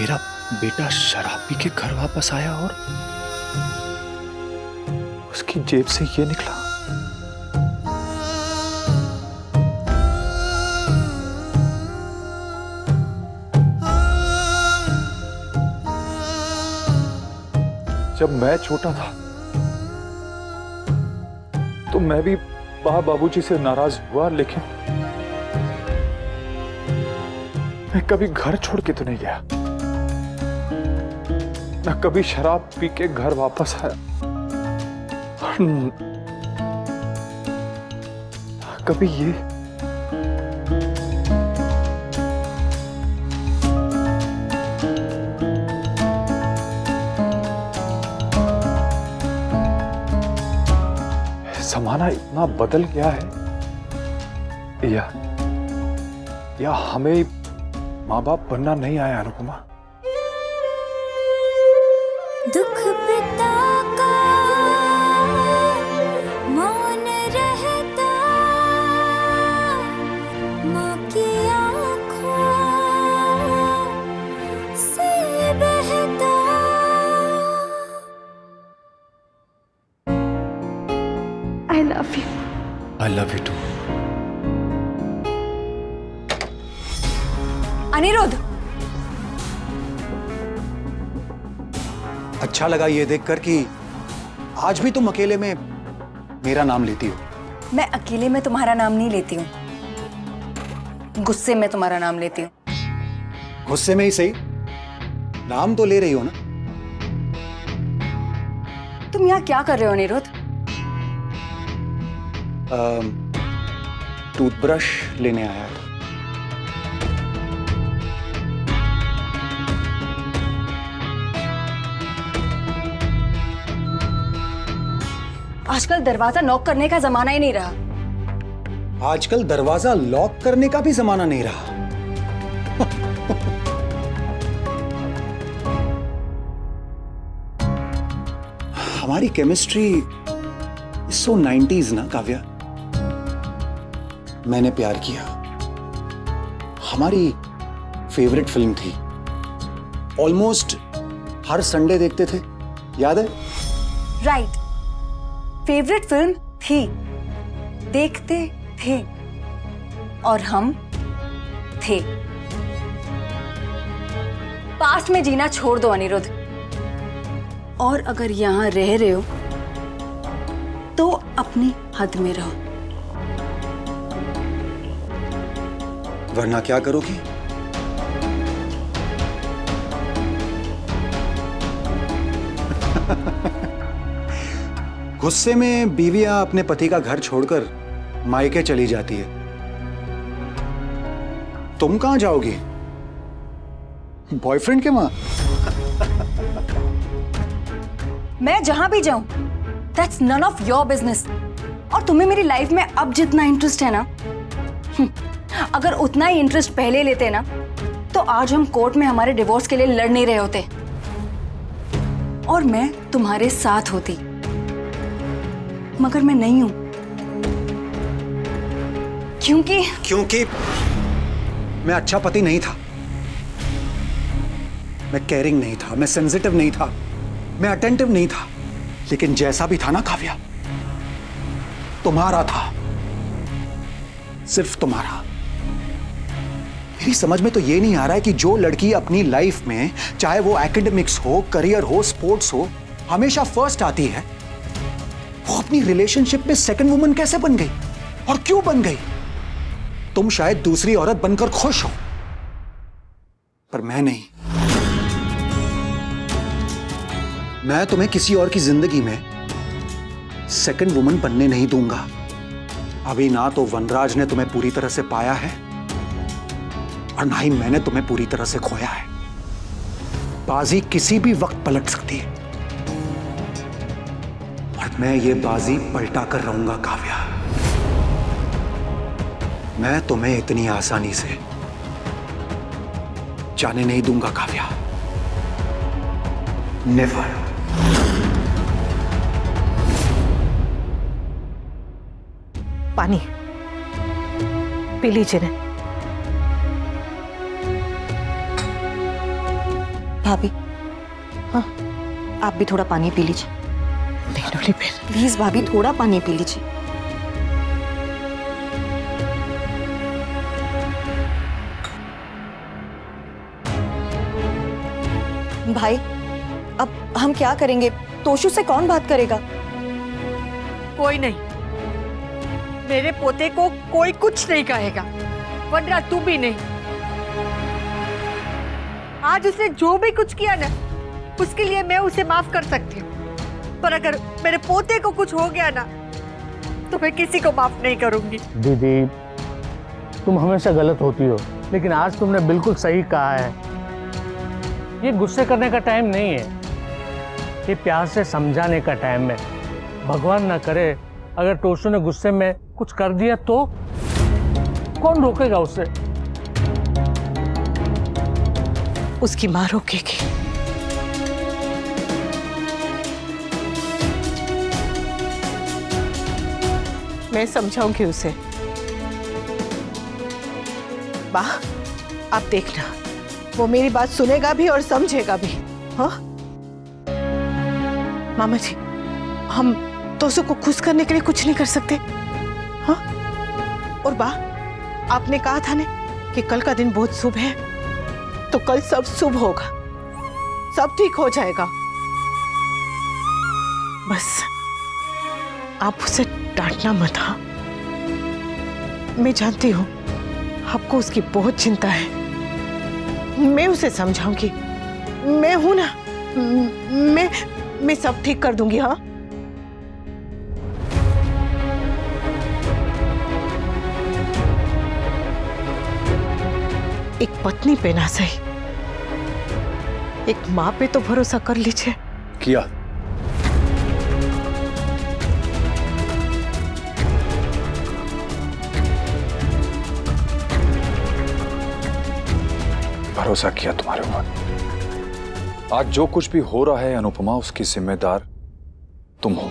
मेरा बेटा शराब पी के घर वापस आया और उसकी जेब से ये निकला। जब मैं छोटा था तो मैं भी बाबूजी से नाराज हुआ, लेकिन मैं कभी घर छोड़ के तो नहीं गया, ना कभी शराब पी के घर वापस आया, कभी ये। जमाना इतना बदल गया है, या हमें माँ बाप बनना नहीं आया अनुपमा। दुख पिता का मौन रहता, माँ की आँखों से बहता। I love you. I love you too. Anirudh, अच्छा लगा ये देखकर कि आज भी तुम अकेले में मेरा नाम लेती हो। मैं अकेले में तुम्हारा नाम नहीं लेती हूँ, गुस्से में तुम्हारा नाम लेती हूँ। गुस्से में ही सही, नाम तो ले रही हो ना। तुम यहाँ क्या कर रहे हो अनिरुद्ध? टूथब्रश लेने आया था। आजकल दरवाजा नॉक करने का जमाना ही नहीं रहा। आजकल दरवाजा लॉक करने का भी जमाना नहीं रहा। हमारी केमिस्ट्री सो 90s ना काव्या। मैंने प्यार किया, हमारी फेवरेट फिल्म थी, ऑलमोस्ट हर संडे देखते थे, याद है? राइट, फेवरेट फिल्म थी, देखते थे, और हम थे। पास्ट में जीना छोड़ दो अनिरुद्ध, और अगर यहां रह रहे हो तो अपनी हद में रहो। वरना क्या करोगी? गुस्से में बीवियां अपने पति का घर छोड़कर मायके चली जाती है। तुम कहां जाओगी? बॉयफ्रेंड के वहां? मैं जहां भी जाऊं, that's none of your business. और तुम्हें मेरी लाइफ में अब जितना इंटरेस्ट है ना, अगर उतना ही इंटरेस्ट पहले लेते ना, तो आज हम कोर्ट में हमारे डिवोर्स के लिए लड़ नहीं रहे होते, और मैं तुम्हारे साथ होती। मगर मैं नहीं हूं, क्योंकि मैं अच्छा पति नहीं था, मैं केयरिंग नहीं था, मैं सेंसिटिव नहीं था, मैं अटेंटिव नहीं था। लेकिन जैसा भी था ना काव्या, तुम्हारा था, सिर्फ तुम्हारा। मेरी समझ में तो ये नहीं आ रहा है कि जो लड़की अपनी लाइफ में, चाहे वो एकेडमिक्स हो, करियर हो, स्पोर्ट्स हो, हमेशा फर्स्ट आती है, वो अपनी रिलेशनशिप में सेकंड वुमन कैसे बन गई, और क्यों बन गई? तुम शायद दूसरी औरत बनकर खुश हो, पर मैं नहीं। मैं तुम्हें किसी और की जिंदगी में सेकंड वुमन बनने नहीं दूंगा। अभी ना तो वनराज ने तुम्हें पूरी तरह से पाया है, और ना ही मैंने तुम्हें पूरी तरह से खोया है। बाजी किसी भी वक्त पलट सकती है, और मैं ये बाजी पलटा कर रहूंगा काव्या। मैं तुम्हें इतनी आसानी से जाने नहीं दूंगा काव्या, नेवर। पानी पी लीजिए ना। भाभी, हाँ, आप भी थोड़ा पानी पी लीजिए। नहीं डोली बहन, प्लीज भाभी, थोड़ा पानी पी लीजिए। भाई, अब हम क्या करेंगे? तोशु से कौन बात करेगा? कोई नहीं, मेरे पोते को कोई कुछ नहीं कहेगा, वरना तू भी नहीं। आज उसने जो भी कुछ किया ना, उसके लिए मैं उसे माफ कर सकती हूँ, पर अगर मेरे पोते को कुछ हो गया ना, तो मैं किसी को माफ नहीं करूंगी। दीदी, तुम हमेशा गलत होती हो, लेकिन आज तुमने बिल्कुल सही कहा है। ये गुस्से करने का टाइम नहीं है, ये प्यार से समझाने का टाइम है। भगवान ना करे अगर तोशु ने गुस्से में कुछ कर दिया तो कौन रोकेगा उसे? उसकी माँ रोकेगी। मैं समझाऊंगी उसे। वाह, आप देखना, वो मेरी बात सुनेगा भी और समझेगा भी। हाँ मामा जी, हम तोशु को खुश करने के लिए कुछ नहीं कर सकते? हाँ, और वाह, आपने कहा था ना कि कल का दिन बहुत शुभ है, तो कल सब शुभ होगा, सब ठीक हो जाएगा। बस आप उसे डांटना मत। हाँ, मैं जानती हूँ आपको उसकी बहुत चिंता है। मैं उसे समझाऊंगी, मैं हूं ना, मैं सब ठीक कर दूंगी। हाँ, एक पत्नी पे ना सही, एक माँ पे तो भरोसा कर लीजिए। किया। भरोसा किया तुम्हारे ऊपर। आज जो कुछ भी हो रहा है अनुपमा, उसकी जिम्मेदार तुम हो।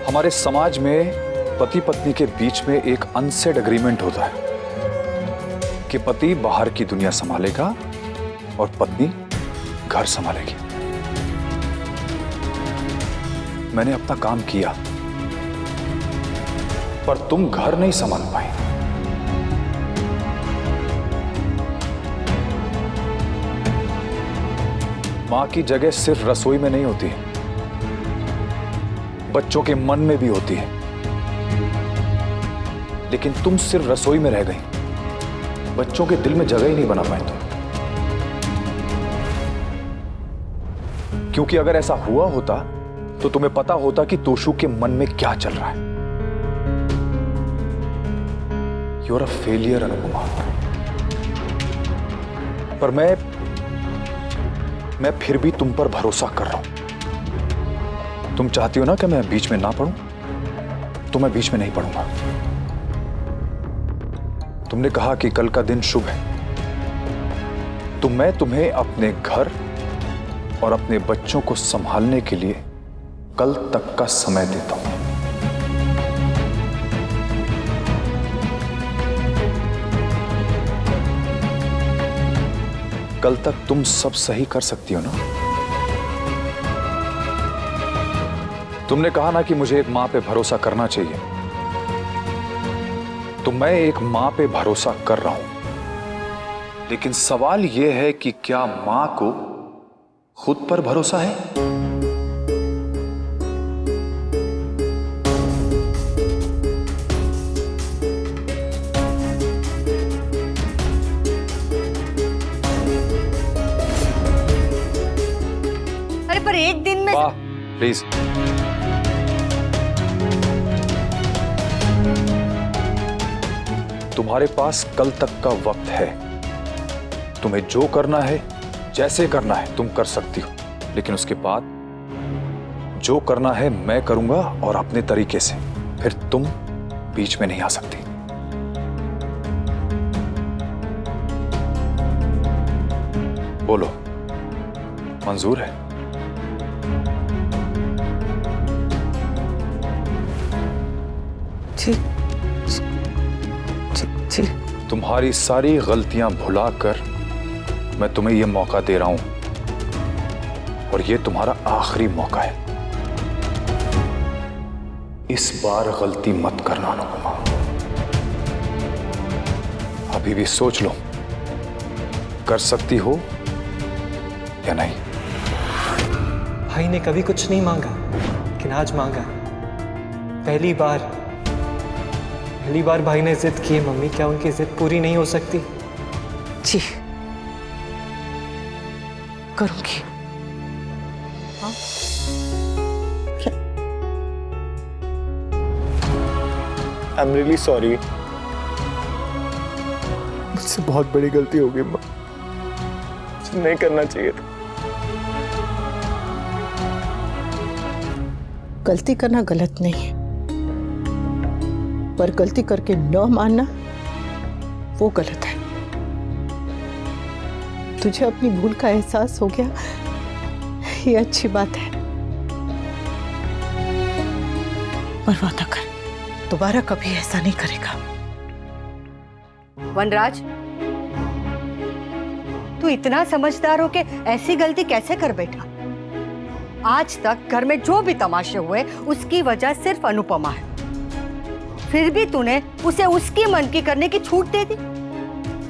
हमारे समाज में पति पत्नी के बीच में एक अनसेड एग्रीमेंट होता है कि पति बाहर की दुनिया संभालेगा और पत्नी घर संभालेगी। मैंने अपना काम किया, पर तुम घर नहीं संभाल पाई। मां की जगह सिर्फ रसोई में नहीं होती है, बच्चों के मन में भी होती है। लेकिन तुम सिर्फ रसोई में रह गई, बच्चों के दिल में जगह ही नहीं बना पाए तुम। क्योंकि अगर ऐसा हुआ होता तो तुम्हें पता होता कि तोशु के मन में क्या चल रहा है। You are a failure Anupama. पर मैं फिर भी तुम पर भरोसा कर रहा हूं। तुम चाहती हो ना कि मैं बीच में ना पढ़ूं, तो मैं बीच में नहीं पढ़ूंगा। तुमने कहा कि कल का दिन शुभ है, तो मैं तुम्हें अपने घर और अपने बच्चों को संभालने के लिए कल तक का समय देता हूं। कल तक तुम सब सही कर सकती हो ना? तुमने कहा ना कि मुझे एक मां पे भरोसा करना चाहिए, तो मैं एक मां पे भरोसा कर रहा हूं। लेकिन सवाल यह है कि क्या मां को खुद पर भरोसा है? अरे पर एक दिन में प्लीज। तुम्हारे पास कल तक का वक्त है। तुम्हें जो करना है, जैसे करना है, तुम कर सकती हो। लेकिन उसके बाद जो करना है मैं करूंगा, और अपने तरीके से। फिर तुम बीच में नहीं आ सकती। बोलो, मंजूर है? जी। तुम्हारी सारी गलतियां भुलाकर मैं तुम्हें यह मौका दे रहा हूं और यह तुम्हारा आखिरी मौका है। इस बार गलती मत करना अनुपमा। अभी भी सोच लो, कर सकती हो या नहीं। भाई ने कभी कुछ नहीं मांगा, लेकिन आज मांगा। पहली बार भाई ने जिद की है। मम्मी, क्या उनकी जिद पूरी नहीं हो सकती? जी करूंगी। I am really sorry. मुझसे बहुत बड़ी गलती हो गई माँ, मुझे नहीं करना चाहिए था। गलती करना गलत नहीं है, पर गलती करके न मानना वो गलत है। तुझे अपनी भूल का एहसास हो गया, ये अच्छी बात है। पर वादा कर, दोबारा कभी ऐसा नहीं करेगा। वनराज, तू इतना समझदार हो के ऐसी गलती कैसे कर बैठा? आज तक घर में जो भी तमाशे हुए उसकी वजह सिर्फ अनुपमा है, फिर भी तूने उसे उसकी मन की करने की छूट दे दी।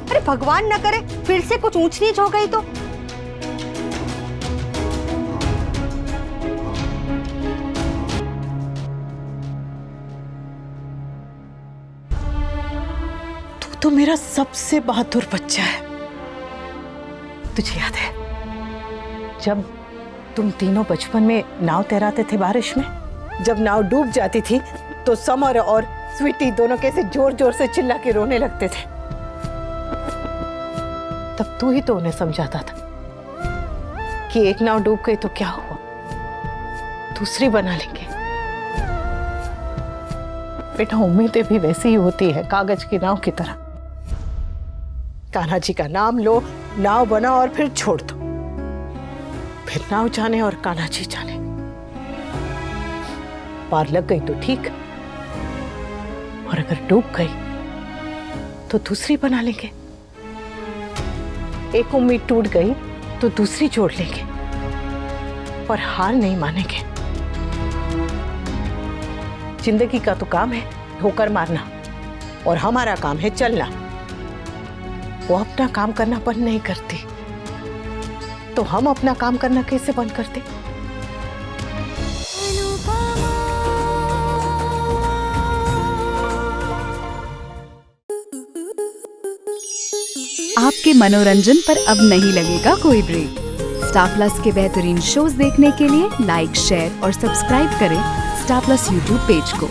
अरे भगवान न करे फिर से कुछ ऊंच नीच हो गई तो। तू तो मेरा सबसे बहादुर बच्चा है। तुझे याद है जब तुम तीनों बचपन में नाव तैराते थे बारिश में? जब नाव डूब जाती थी तो समर और स्वीटी दोनों कैसे जोर जोर से चिल्ला के रोने लगते थे। तब तू ही तो उन्हें समझाता था कि एक नाव डूब गई तो क्या हुआ, दूसरी बना लेंगे। बेटा, उम्मीदें भी वैसी ही होती है, कागज की नाव की तरह। कान्हा जी का नाम लो, नाव बना और फिर छोड़ दो। फिर नाव जाने और कान्हा जी जाने। पार लग गई तो ठीक, और अगर डूब गई तो दूसरी बना लेंगे। एक उम्मीद टूट गई तो दूसरी जोड़ लेंगे, पर हार नहीं मानेंगे। जिंदगी का तो काम है ठोकर मारना, और हमारा काम है चलना। वो अपना काम करना बंद नहीं करती, तो हम अपना काम करना कैसे बंद करते? आपके मनोरंजन पर अब नहीं लगेगा कोई ब्रेक। स्टार प्लस के बेहतरीन शोज देखने के लिए लाइक, शेयर और सब्सक्राइब करें स्टार प्लस यूट्यूब पेज को।